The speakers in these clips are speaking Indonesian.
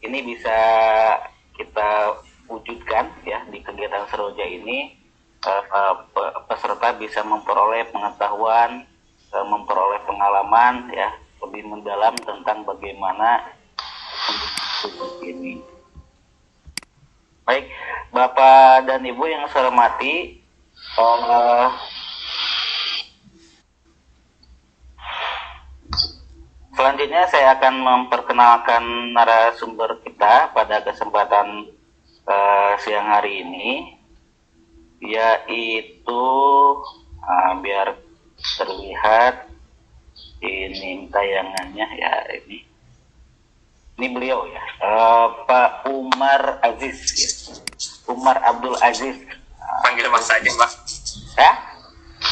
ini bisa kita wujudkan ya di kegiatan Seroja ini. Peserta bisa memperoleh pengetahuan, memperoleh pengalaman ya lebih mendalam tentang bagaimana ini. Baik, Bapak dan Ibu yang saya hormati, selanjutnya saya akan memperkenalkan narasumber kita pada kesempatan siang hari ini, yaitu biar terlihat ini tayangannya ya ini beliau ya, Pak Umar Aziz ya. Umar Abdul Aziz, panggil Mas aja Mas ya.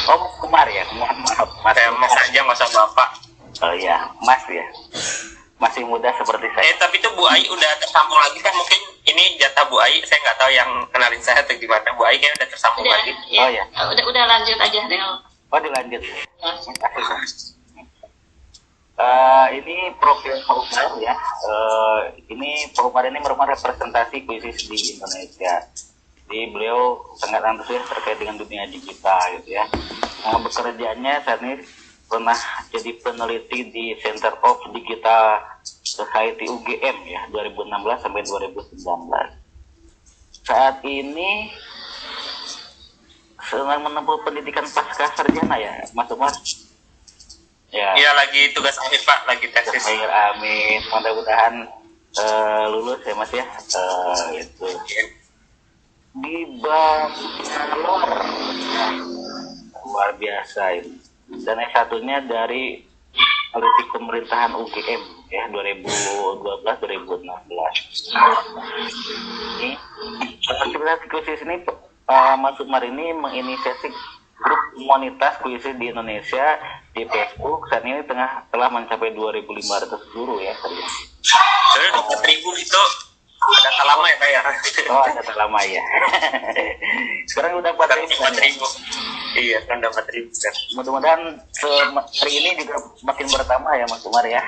Oh Umar ya, mohon maaf Mas. Mas aja, masa Bapak. Oh ya, Mas ya, masih muda seperti saya. Tapi itu Bu Ai udah tersambung lagi kan? Mungkin ini jatah Bu Ai, saya nggak tahu yang kenalin saya atau gimana. Bu Ai kayaknya udah tersambung lagi. Ya. Oh ya. Udah lanjut aja deh. Oh dilanjut. Ini profil Pak Umar ya. Ini Pak Umar ini merupakan representasi kuisis di Indonesia. Jadi beliau sangat antusias terkait dengan dunia digital gitu ya. Bekerjanya saat ini pernah jadi peneliti di Center of Digital Society UGM ya 2016 sampai 2019. Saat ini sedang menempuh pendidikan pasca sarjana ya, Mas Umar. Ya. Iya, lagi tugas akhir Pak, lagi tesis. Amin. Mudah-mudahan lulus ya Mas ya. Itu. Di Bangalore. Luar biasa ini. Dan yang satunya dari politik pemerintahan UGM ya 2012-2016. Ini aktivitas kuisis ini Mas Umar ini menginisiasi grup komunitas kuisis di Indonesia di Facebook. Saat ini telah mencapai 2.500 guru ya. Soalnya 4.000 itu data lama ya Pak ya? Oh data lama ya. Sekarang udah 4.000. Iya, kan udah 4.000 kan. Mudah-mudahan hari ini juga makin bertambah ya Mas Umar ya.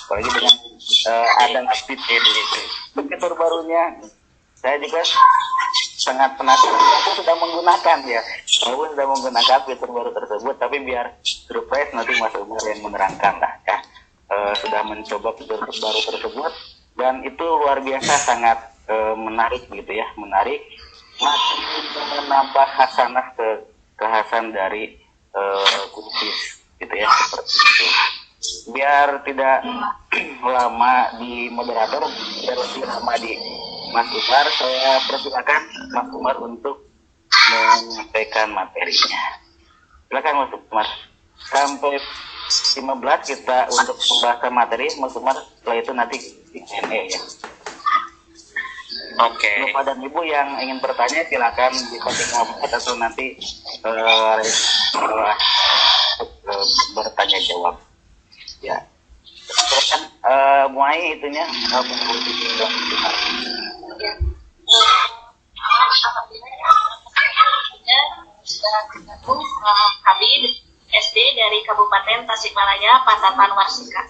Apalagi dengan ada fitur barunya. Saya juga sangat penasaran. Aku sudah menggunakan ya. Aku sudah menggunakan fitur baru tersebut. Tapi biar surprise nanti Mas Umar yang menerangkan lah ya. Sudah mencoba fitur baru tersebut dan itu luar biasa sangat menarik gitu ya, menarik. Makin menambah hasanah kekhasan dari kuisis gitu ya seperti itu. Biar tidak lama di moderator, biar lebih lama di Mas Umar, saya persilakan Mas Umar untuk menyampaikan materinya. Silakan Mas Umar. Sampai 15 kita untuk pembahasan materi, Mas Umar. Setelah itu nanti di Q&A ya. Oke. Bapak dan Ibu yang ingin bertanya silakan di kontak ngobrol atau nanti bertanya jawab. Ya. Silakan mulai itunya sudah bergabung Habib SD dari Kabupaten Tasikmalaya, Patatan Warsika.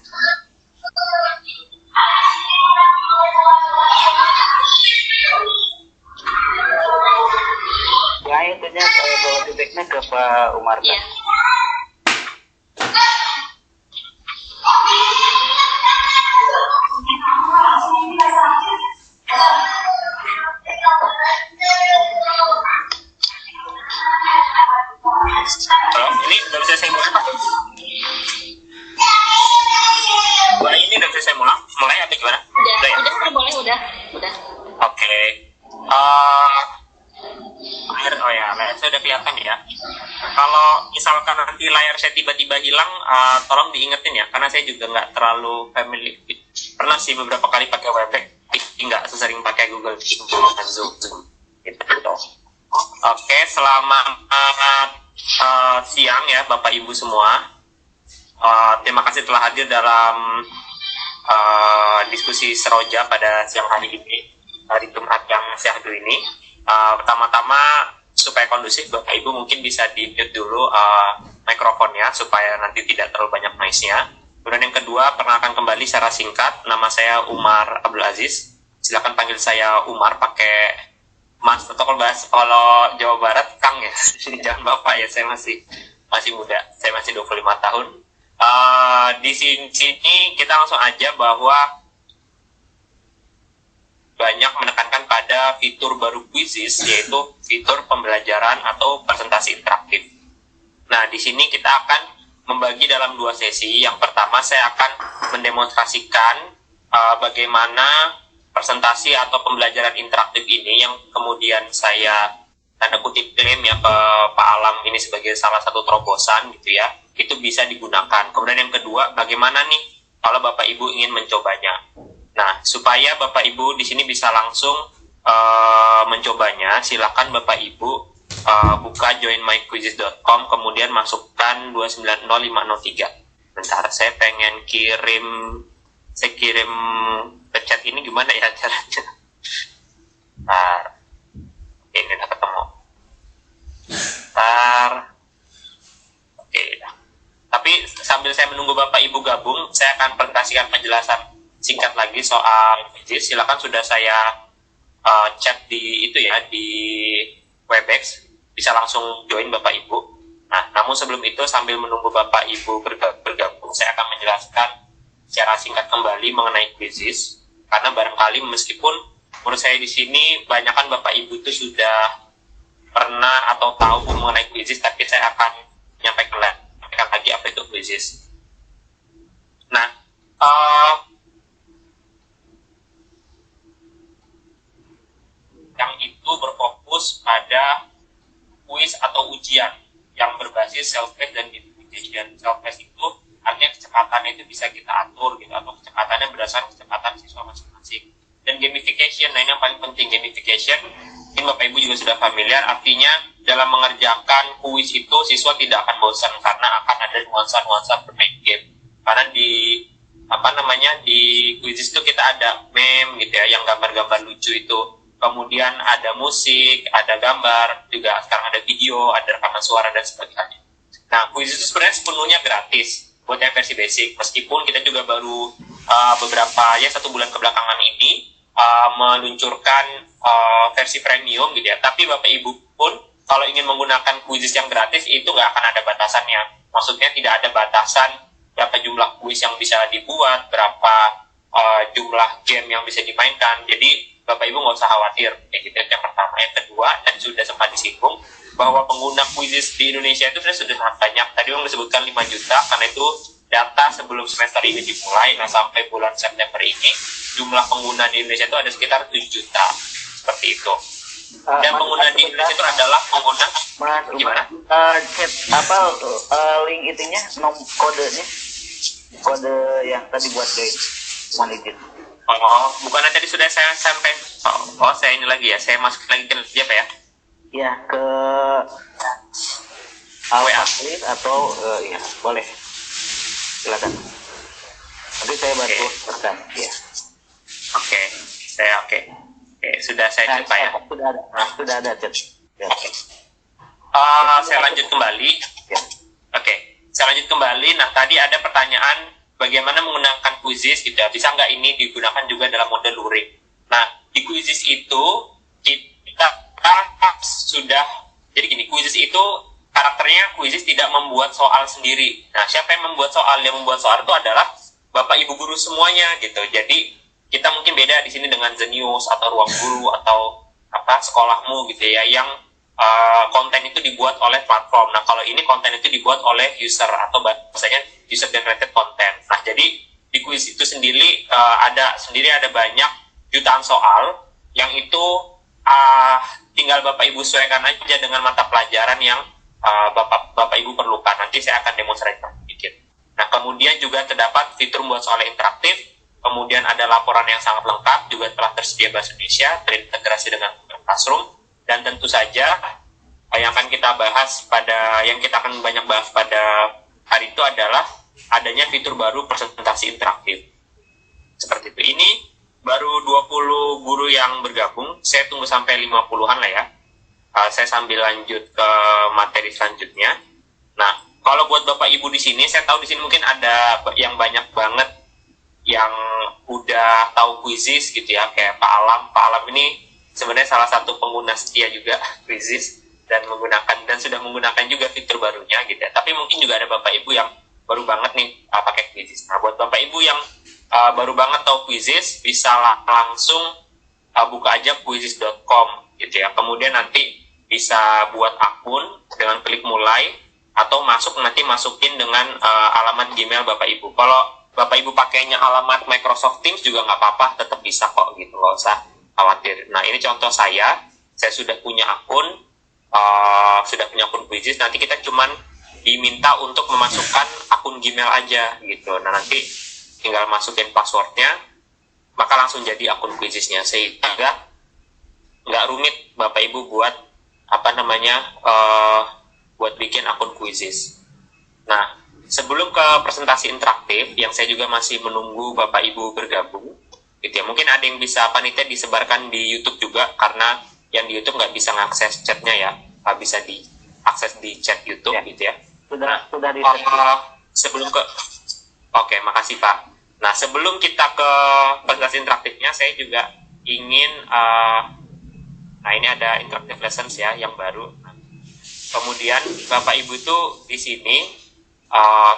Ya intinya bawa titiknya ke Pak Umar. Iya. Ini udah bisa saya mulai Pak? Wah, ini udah bisa saya mulai atau gimana? Udah, boleh, udah. Oke. Layar saya udah kelihatan ya. Kalau misalkan nanti layar saya tiba-tiba hilang, tolong diingetin ya, karena saya juga nggak terlalu familiar. Pernah sih beberapa kali pakai Webex, nggak sesering pakai Google Zoom. Gitu. Oke, selamat siang ya Bapak Ibu semua. Terima kasih telah hadir dalam diskusi Seroja pada siang hari ini, hari Jumat yang syahdu ini. Pertama-tama supaya kondusif, Bapak Ibu mungkin bisa di-mute dulu mikrofonnya supaya nanti tidak terlalu banyak noise-nya. Kemudian yang kedua, perkenalkan kembali secara singkat, nama saya Umar Abdul Aziz. Silakan panggil saya Umar pakai Mas, atau kalau Jawa Barat Kang ya. Jangan Bapak ya, saya masih muda. Saya masih 25 tahun. Di sini kita langsung aja bahwa banyak menekankan pada fitur baru Quizizz, yaitu fitur pembelajaran atau presentasi interaktif. Nah, di sini kita akan membagi dalam 2 sesi. Yang pertama, saya akan mendemonstrasikan bagaimana presentasi atau pembelajaran interaktif ini yang kemudian saya tanda kutip klaim ya ke Pak Alam ini sebagai salah satu terobosan gitu ya, itu bisa digunakan. Kemudian yang kedua, bagaimana nih kalau Bapak Ibu ingin mencobanya. Nah, supaya Bapak Ibu di sini bisa langsung mencobanya, silakan Bapak Ibu buka joinmyquizzes.com, kemudian masukkan 290503. Bentar, saya pengen kirim ke chat ini gimana ya caranya? Bentar, ini udah ketemu. Bentar, oke dah. Tapi sambil saya menunggu Bapak Ibu gabung, saya akan presentasikan penjelasan singkat lagi soal Quizizz. Silakan sudah saya chat di itu ya, di Webex, bisa langsung join Bapak Ibu. Nah, namun sebelum itu sambil menunggu Bapak Ibu bergabung, saya akan menjelaskan secara singkat kembali mengenai Quizizz. Karena barangkali meskipun menurut saya di sini banyakkan Bapak Ibu itu sudah pernah atau tahu mengenai Quizizz, tapi saya akan menyampaikan lagi apa itu Quizizz. Nah, yang itu berfokus pada kuis atau ujian yang berbasis self-paced dan gamification. Self-paced itu artinya kecepatannya itu bisa kita atur gitu, atau kecepatannya berdasarkan kecepatan siswa masing-masing. Dan gamification, nah ini yang paling penting. Gamification, mungkin Bapak Ibu juga sudah familiar, artinya dalam mengerjakan kuis itu siswa tidak akan bosan karena akan ada nuansa-nuansa bermain game. Karena di di Quizizz itu kita ada meme gitu ya, yang gambar-gambar lucu itu. Kemudian ada musik, ada gambar, juga sekarang ada video, ada rekaman suara dan sebagainya. Nah, Quizizz itu sebenarnya sepenuhnya gratis buat yang versi basic. Meskipun kita juga baru beberapa 1 bulan kebelakangan ini meluncurkan versi premium gitu ya. Tapi Bapak Ibu pun kalau ingin menggunakan Quizizz yang gratis itu nggak akan ada batasannya. Maksudnya tidak ada batasan berapa jumlah kuis yang bisa dibuat, berapa jumlah game yang bisa dimainkan. Jadi Bapak Ibu nggak usah khawatir, kayak gitu yang pertama. Yang kedua, dan sudah sempat disinggung, bahwa pengguna Quizizz di Indonesia itu sudah sangat banyak. Tadi yang disebutkan 5 juta, karena itu data sebelum semester ini dimulai. Nah, sampai bulan September ini, jumlah pengguna di Indonesia itu ada sekitar 7 juta. Seperti itu. Dan pengguna di Indonesia itu adalah pengguna, gimana? Link itunya, kodenya, kode yang tadi buat join, mohon izin. Oh, bukannya tadi sudah saya sampai. Saya ini lagi ya. Saya masuk lagi ke apa ya? Ya, ke WA atau ya, boleh. Silakan. Nanti saya bantu pesan, ya. Oke, oke, sudah saya coba ya. Sudah ada chat. Ya. Saya lanjut kembali. Ya. Oke, saya lanjut kembali. Nah, tadi ada pertanyaan bagaimana menggunakan Quizizz gitu ya. Bisa nggak ini digunakan juga dalam mode luring? Nah, di Quizizz itu kita sudah, jadi gini, Quizizz itu karakternya Quizizz tidak membuat soal sendiri. Nah, siapa yang membuat soal? Yang membuat soal itu adalah Bapak Ibu guru semuanya gitu. Jadi kita mungkin beda di sini dengan Zenius atau Ruang Guru atau sekolahmu gitu ya, yang konten itu dibuat oleh platform. Nah, kalau ini konten itu dibuat oleh user atau bahasanya user generated content. Nah, jadi di kuis itu sendiri ada banyak jutaan soal yang itu tinggal Bapak Ibu sesuaikan aja dengan mata pelajaran yang Bapak Ibu perlukan. Nanti saya akan demonstrasikan sedikit. Nah, kemudian juga terdapat fitur membuat soal interaktif. Kemudian ada laporan yang sangat lengkap, juga telah tersedia bahasa Indonesia, terintegrasi dengan Google Classroom. Dan tentu saja yang akan kita banyak bahas pada hari itu adalah adanya fitur baru presentasi interaktif. Seperti itu. Ini baru 20 guru yang bergabung. Saya tunggu sampai 50-an lah ya. Saya sambil lanjut ke materi selanjutnya. Nah, Kalau buat Bapak Ibu di sini, saya tahu di sini mungkin ada yang banyak banget yang udah tahu Quizizz gitu ya, kayak Pak Alam. Pak Alam ini sebenarnya salah satu pengguna setia juga Quizizz dan sudah menggunakan juga fitur barunya gitu ya. Tapi mungkin juga ada Bapak Ibu yang baru banget nih pakai Quizizz. Nah, buat Bapak Ibu yang baru banget tahu Quizizz, bisa langsung buka aja quizizz.com gitu ya. Kemudian nanti bisa buat akun dengan klik mulai, atau masukin dengan alamat Gmail Bapak Ibu. Kalau Bapak Ibu pakainya alamat Microsoft Teams juga nggak apa-apa, tetap bisa kok gitu, nggak usah khawatir. Nah, ini contoh saya sudah punya akun Quizizz. Nanti kita cuman diminta untuk memasukkan akun Gmail aja gitu. Nah, nanti tinggal masukin passwordnya, maka langsung jadi akun Quizizz-nya, sehingga nggak rumit Bapak Ibu buat buat bikin akun Quizizz. Nah, sebelum ke presentasi interaktif, yang saya juga masih menunggu Bapak Ibu bergabung, gitu ya. Mungkin ada yang bisa panitia disebarkan di YouTube juga, karena yang di YouTube nggak bisa mengakses chatnya ya, nggak bisa diakses di chat YouTube ya. Gitu ya. Sudah di Oke, makasih Pak. Nah, sebelum kita ke presentasi interaktifnya, saya juga ingin nah ini ada interactive lessons ya yang baru. Kemudian Bapak Ibu tuh di sini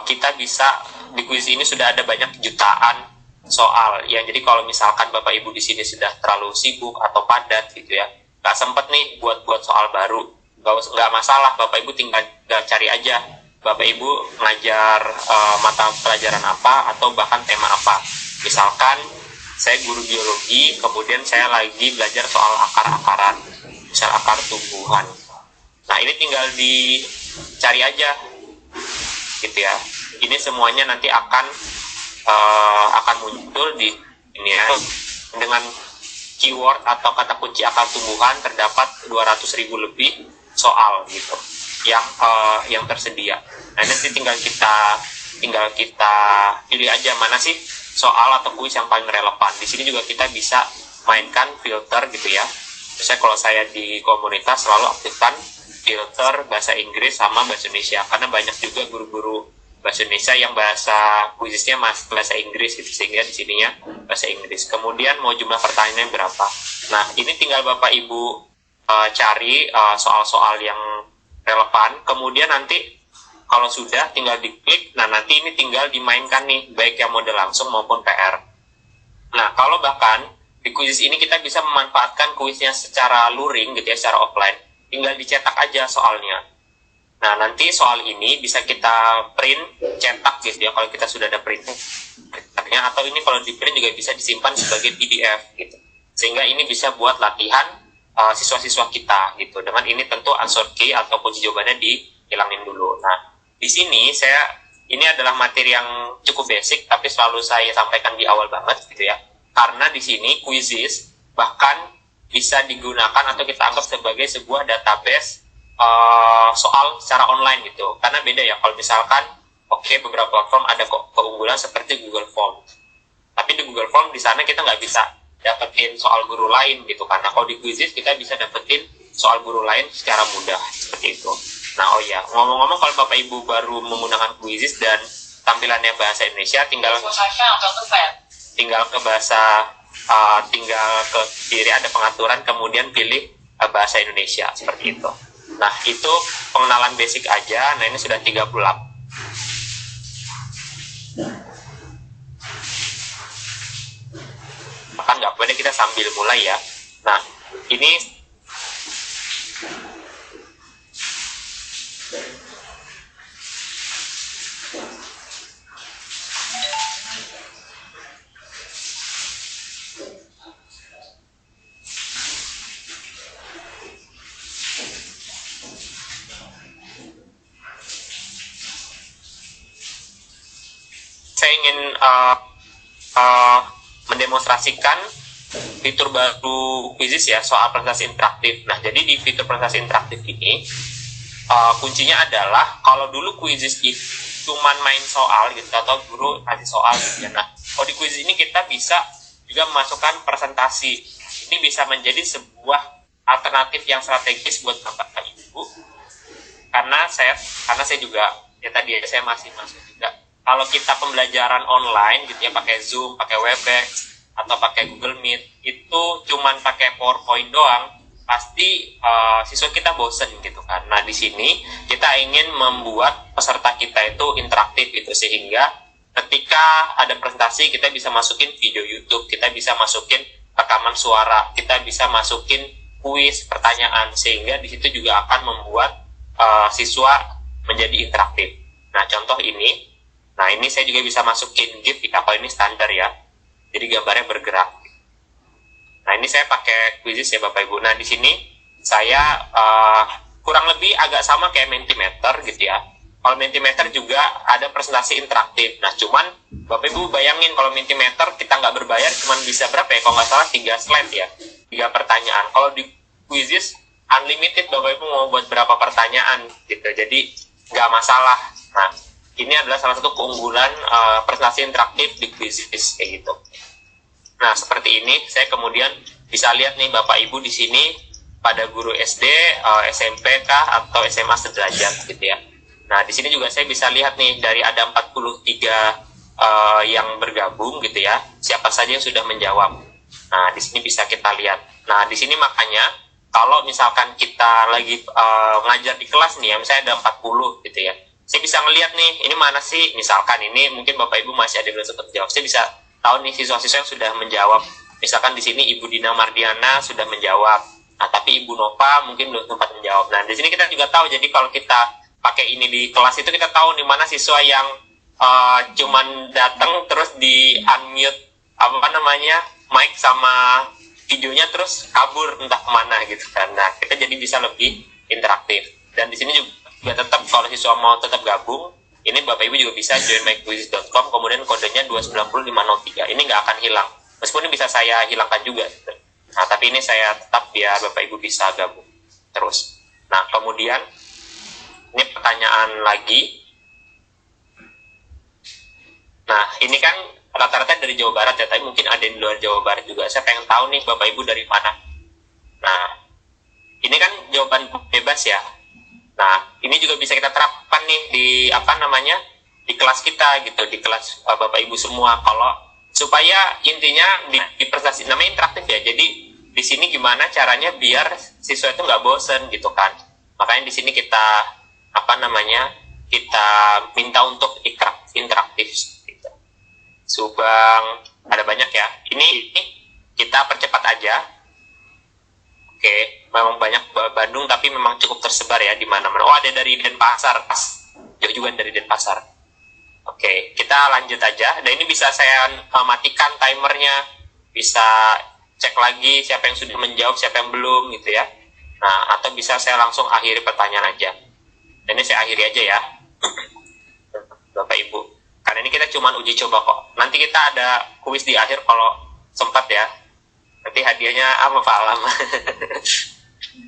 kita bisa di kuis ini sudah ada banyak jutaan soal ya. Jadi kalau misalkan Bapak Ibu di sini sudah terlalu sibuk atau padat gitu ya, nggak sempet nih buat soal baru, nggak masalah. Bapak Ibu tinggal cari aja Bapak Ibu ngajar mata pelajaran apa atau bahkan tema apa. Misalkan saya guru biologi, kemudian saya lagi belajar soal akar-akaran, misal akar tumbuhan. Nah, ini tinggal dicari aja gitu ya. Ini semuanya nanti akan muncul di ini ya. Dengan keyword atau kata kunci akar tumbuhan terdapat 200.000 lebih soal gitu yang tersedia. Nah, nanti tinggal kita pilih aja mana sih soal atau kuis yang paling relevan. Di sini juga kita bisa mainkan filter gitu ya. Misalnya kalau saya di komunitas selalu aktifkan filter bahasa Inggris sama bahasa Indonesia, karena banyak juga guru-guru bahasa Indonesia yang bahasa kuisnya bahasa Inggris gitu, sehingga di sininya bahasa Inggris. Kemudian mau jumlah pertanyaannya berapa. Nah, ini tinggal Bapak Ibu cari soal-soal yang relevan, kemudian nanti kalau sudah tinggal diklik. Nah, nanti ini tinggal dimainkan nih, baik yang model langsung maupun PR. Nah, kalau bahkan di kuis ini kita bisa memanfaatkan kuisnya secara luring gitu ya, secara offline, tinggal dicetak aja soalnya. Nah, nanti soal ini bisa kita print, cetak gitu ya, kalau kita sudah ada printernya, atau ini kalau di print juga bisa disimpan sebagai PDF gitu. Sehingga ini bisa buat latihan siswa-siswa kita gitu. Dengan ini tentu answer key atau kunci jawabannya dihilangin dulu. Nah, di sini ini adalah materi yang cukup basic, tapi selalu saya sampaikan di awal banget gitu ya. Karena di sini Quizizz bahkan bisa digunakan atau kita anggap sebagai sebuah database soal secara online gitu. Karena beda ya, kalau misalkan beberapa platform ada kok keunggulan seperti Google Form, tapi di Google Form di sana kita nggak bisa dapetin soal guru lain gitu. Karena kalau di Quizizz kita bisa dapetin soal guru lain secara mudah seperti itu. Nah, ngomong-ngomong, kalau Bapak Ibu baru menggunakan Quizizz dan tampilannya bahasa Indonesia, tinggal ke kiri ada pengaturan, kemudian pilih bahasa Indonesia seperti itu. Nah, itu pengenalan basic aja. Nah, ini sudah 38. Bahkan nggak boleh kita sambil mulai ya. Nah, ini saya ingin mendemonstrasikan fitur baru Quizizz ya, soal presentasi interaktif. Nah, jadi di fitur presentasi interaktif ini kuncinya adalah, kalau dulu Quizizz itu cuman main soal gitu, atau guru kasih soal gitu ya. Nah, kalau di Quizizz ini kita bisa juga memasukkan presentasi. Ini bisa menjadi sebuah alternatif yang strategis buat Bapak Ibu, karena saya juga ya tadi ya, saya masih masuk juga. Kalau kita pembelajaran online gitu ya, pakai Zoom, pakai Webex, atau pakai Google Meet, itu cuman pakai PowerPoint doang, pasti siswa kita bosen gitu kan. Nah di sini kita ingin membuat peserta kita itu interaktif gitu, sehingga ketika ada presentasi kita bisa masukin video YouTube, kita bisa masukin rekaman suara, kita bisa masukin kuis, pertanyaan, sehingga di situ juga akan membuat siswa menjadi interaktif. Nah contoh ini, nah ini saya juga bisa masukin GIF ya, kalau ini standar ya, jadi gambarnya bergerak. Nah ini saya pakai Quizzes ya Bapak Ibu. Nah di sini saya kurang lebih agak sama kayak Mentimeter gitu ya. Kalau Mentimeter juga ada presentasi interaktif. Nah cuman Bapak Ibu bayangin kalau Mentimeter kita nggak berbayar cuman bisa berapa ya? Kalau nggak salah 3 slide ya, 3 pertanyaan. Kalau di Quizzes unlimited, Bapak Ibu mau buat berapa pertanyaan gitu. Jadi nggak masalah. Nah ini adalah salah satu keunggulan presentasi interaktif di Quizzes kayak gitu. Nah, seperti ini saya kemudian bisa lihat nih Bapak Ibu di sini pada guru SD, SMP kah atau SMA sederajat gitu ya. Nah, di sini juga saya bisa lihat nih dari ada 43 yang bergabung gitu ya. Siapa saja yang sudah menjawab. Nah, di sini bisa kita lihat. Nah, di sini makanya kalau misalkan kita lagi ngajar di kelas nih ya, misalnya ada 40 gitu ya. Saya bisa ngelihat nih, ini mana sih? Misalkan ini mungkin Bapak Ibu masih ada yang belum sempat jawab. Saya bisa tahu nih siswa-siswa yang sudah menjawab. Misalkan di sini Ibu Dina Mardiana sudah menjawab. Nah, tapi Ibu Nova mungkin belum sempat menjawab. Nah, di sini kita juga tahu. Jadi kalau kita pakai ini di kelas itu kita tahu nih mana siswa yang cuman datang terus di unmute mic sama videonya terus kabur entah kemana gitu kan. Nah, kita jadi bisa lebih interaktif. Dan di sini juga tetap kalau siswa mau tetap gabung, ini Bapak Ibu juga bisa join myquizzes.com, kemudian kodenya 290503. Ini nggak akan hilang. Meskipun ini bisa saya hilangkan juga. Nah, tapi ini saya tetap biar Bapak Ibu bisa gabung terus. Nah, kemudian ini pertanyaan lagi. Nah, ini kan rata-rata dari Jawa Barat ya, tapi mungkin ada di luar Jawa Barat juga. Saya pengen tahu nih Bapak Ibu dari mana. Nah, ini kan jawaban bebas ya. Nah, ini juga bisa kita terapkan nih di di kelas kita gitu, di kelas Bapak Ibu semua. Kalau supaya intinya di presentasi namanya interaktif ya. Jadi di sini gimana caranya biar siswa itu nggak bosen gitu kan. Makanya di sini kita kita minta untuk interaktif gitu. Subang ada banyak ya. Ini kita percepat aja. Oke, memang banyak Bandung tapi memang cukup tersebar ya di mana-mana. Oh, ada dari Denpasar, jauh juga dari Denpasar. Oke, kita lanjut aja. Dan ini bisa saya matikan timernya, bisa cek lagi siapa yang sudah menjawab, siapa yang belum gitu ya. Nah, atau bisa saya langsung akhiri pertanyaan aja. Dan ini saya akhiri aja ya, Bapak Ibu. Karena ini kita cuma uji coba kok. Nanti kita ada kuis di akhir kalau sempat ya. Nanti hadiahnya apa Pak Alam?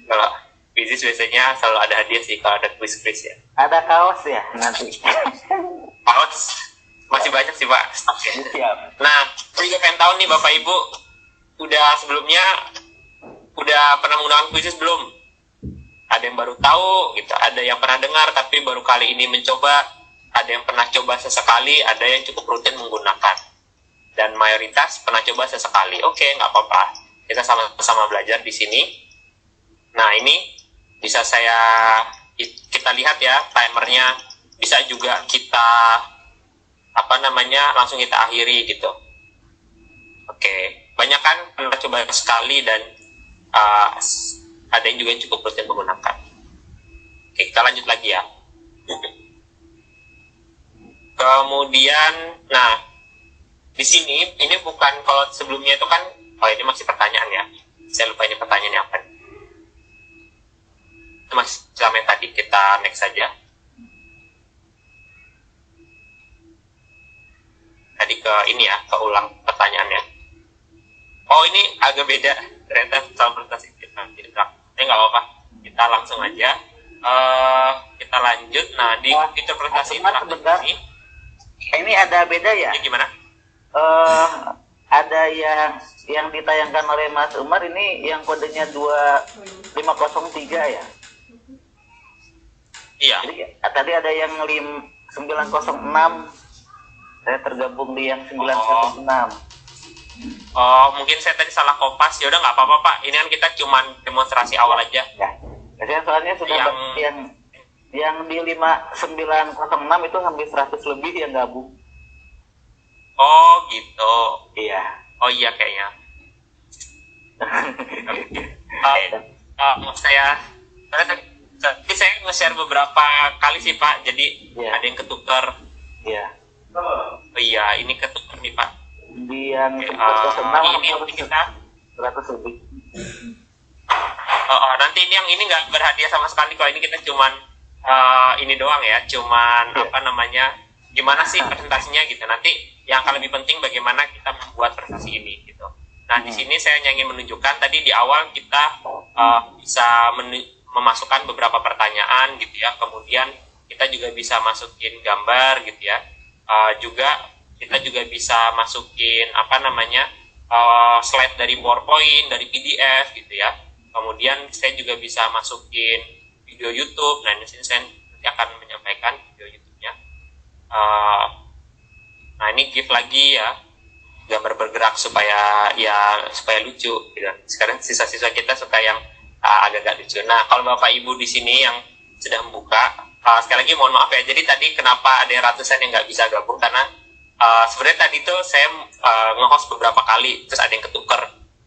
Kalau Quizzes biasanya selalu ada hadiah sih kalau ada quiz ya. Ada kaos ya nanti. Kaos masih banyak sih Pak. Siap. Nah, saya juga pengen tahu nih Bapak Ibu, udah sebelumnya udah pernah menggunakan Quizzes belum? Ada yang baru tahu gitu, ada yang pernah dengar tapi baru kali ini mencoba, ada yang pernah coba sesekali, ada yang cukup rutin menggunakan. Dan mayoritas pernah coba sesekali. Oke, nggak apa-apa. Kita sama-sama belajar di sini. Nah, ini bisa kita lihat ya timernya. Bisa juga kita langsung kita akhiri gitu. Oke, banyak kan pernah coba sekali dan ada yang juga yang cukup rutin menggunakan. Oke, kita lanjut lagi ya. Kemudian, nah di sini ini bukan, kalau sebelumnya itu kan, ini masih pertanyaan ya. Saya lupa ini pertanyaannya apa. Itu masih sama yang tadi, kita next saja. Tadi ke ini ya, ke ulang pertanyaannya. Oh, ini agak beda. Ternyata soal presentasi kita. Jadi nggak apa-apa. Kita langsung aja. Kita lanjut. Nah, di interpretasi ini. Ini ada beda ya? Ini gimana? Ada yang ditayangkan oleh Mas Umar ini yang kodenya 2503 ya? Iya. Jadi tadi ada yang 906, saya tergabung di yang 916. Oh, mungkin saya tadi salah kopas. Ya udah nggak apa-apa Pak. Ini kan kita cuman demonstrasi awal aja. Ya, saya soalnya sudah yang di 5906 itu hampir 100 lebih yang gabung. Oh gitu. Iya. Oh iya kayaknya. Saya nge-share beberapa kali sih Pak. Jadi ada yang ketukar. Iya. Oh iya, ini ketukar nih Pak. Di yang ini kita 100 lebih. Nanti ini yang ini nggak berhadiah sama sekali. Kalau ini kita cuman ini doang ya, cuman gimana sih presentasinya gitu. Nanti yang akan lebih penting bagaimana kita membuat presentasi ini gitu. Nah di sini saya ingin menunjukkan tadi di awal kita bisa memasukkan beberapa pertanyaan gitu ya. Kemudian kita juga bisa masukin gambar gitu ya. Kita juga bisa masukin slide dari PowerPoint, dari PDF gitu ya. Kemudian saya juga bisa masukin video YouTube. Nah, di sini saya nanti akan menyampaikan video YouTube-nya. Nah, ini GIF lagi ya, gambar bergerak supaya lucu gitu. Sekarang siswa-siswa kita suka yang agak-agak lucu. Nah, kalau Bapak Ibu di sini yang sudah membuka, sekali lagi mohon maaf ya. Jadi tadi kenapa ada yang ratusan yang nggak bisa gabung, karena sebenarnya tadi tuh saya nge-host beberapa kali, terus ada yang ketuker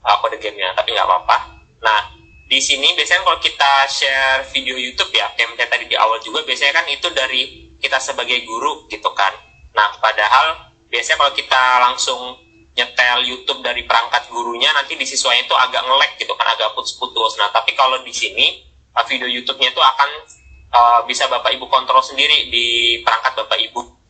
kode gamenya, tapi nggak apa-apa. Nah, di sini biasanya kalau kita share video YouTube ya, kayak tadi di awal juga, biasanya kan itu dari kita sebagai guru gitu kan. Nah, padahal biasanya kalau kita langsung nyetel YouTube dari perangkat gurunya, nanti di siswanya itu agak nge-lag gitu kan, agak putus-putus. Nah, tapi kalau di sini video YouTube-nya itu akan bisa Bapak Ibu kontrol sendiri di perangkat Bapak Ibu.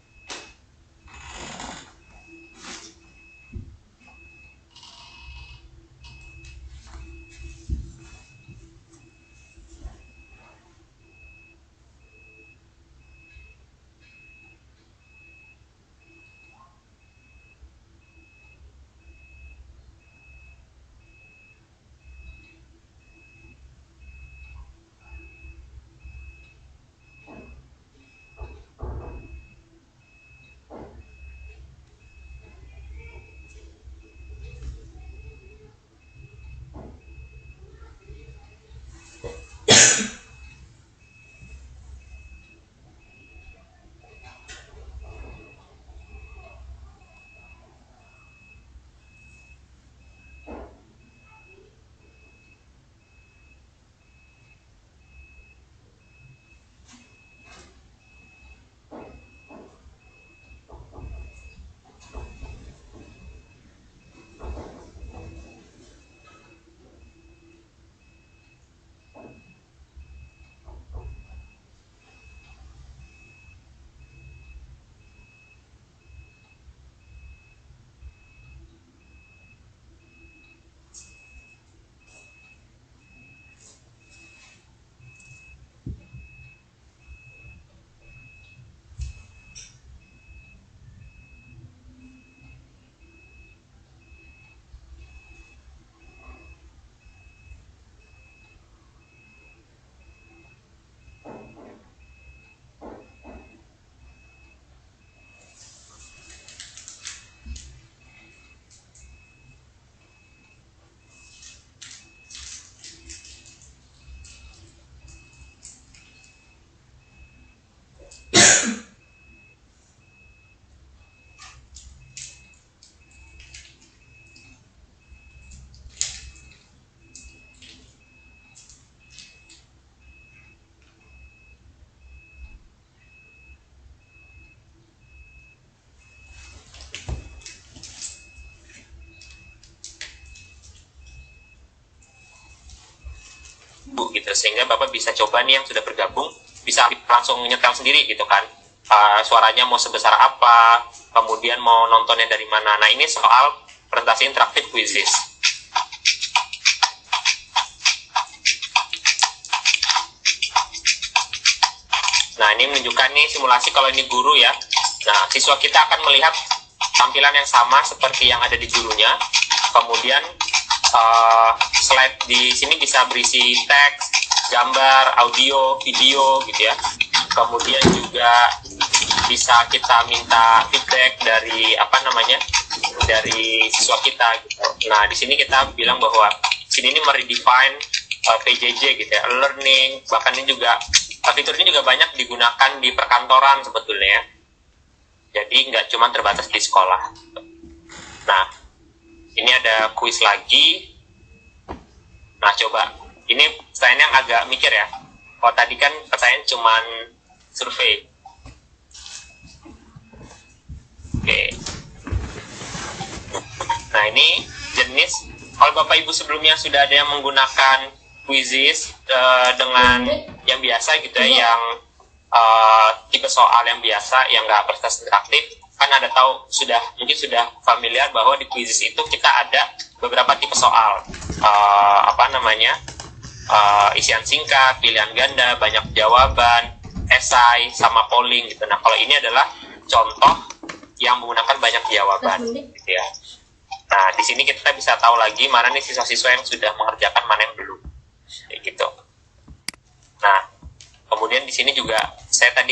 Gitu, sehingga Bapak bisa coba nih yang sudah bergabung bisa langsung nyetel sendiri gitu kan, suaranya mau sebesar apa, kemudian mau nontonnya dari mana. Nah, ini soal presentasi interaktif quizzes. Nah, ini menunjukkan nih simulasi kalau ini guru ya. Nah, siswa kita akan melihat tampilan yang sama seperti yang ada di gurunya. Kemudian slide di sini bisa berisi teks, gambar, audio, video gitu ya. Kemudian juga bisa kita minta feedback dari dari siswa kita gitu. Nah di sini kita bilang bahwa sini ini meredefine PJJ gitu ya, learning, bahkan ini juga fitur ini juga banyak digunakan di perkantoran sebetulnya. Jadi nggak cuma terbatas di sekolah. Nah ini ada kuis lagi. Nah coba, ini pertanyaan yang agak mikir ya. Kalau tadi kan pertanyaan cuman survei. Oke. Nah ini jenis, kalau Bapak Ibu sebelumnya sudah ada yang menggunakan quizzes dengan yang biasa gitu ya, yang tipe soal yang biasa, yang nggak berbasis interaktif, kan ada tahu mungkin sudah familiar bahwa di quizzes itu kita ada beberapa tipe soal, isian singkat, pilihan ganda, banyak jawaban, esai, sama polling gitu. Nah kalau ini adalah contoh yang menggunakan banyak jawaban gitu ya. Nah di sini kita bisa tahu lagi mana nih siswa-siswa yang sudah mengerjakan, mana yang belum kayak gitu. Nah kemudian di sini juga saya tadi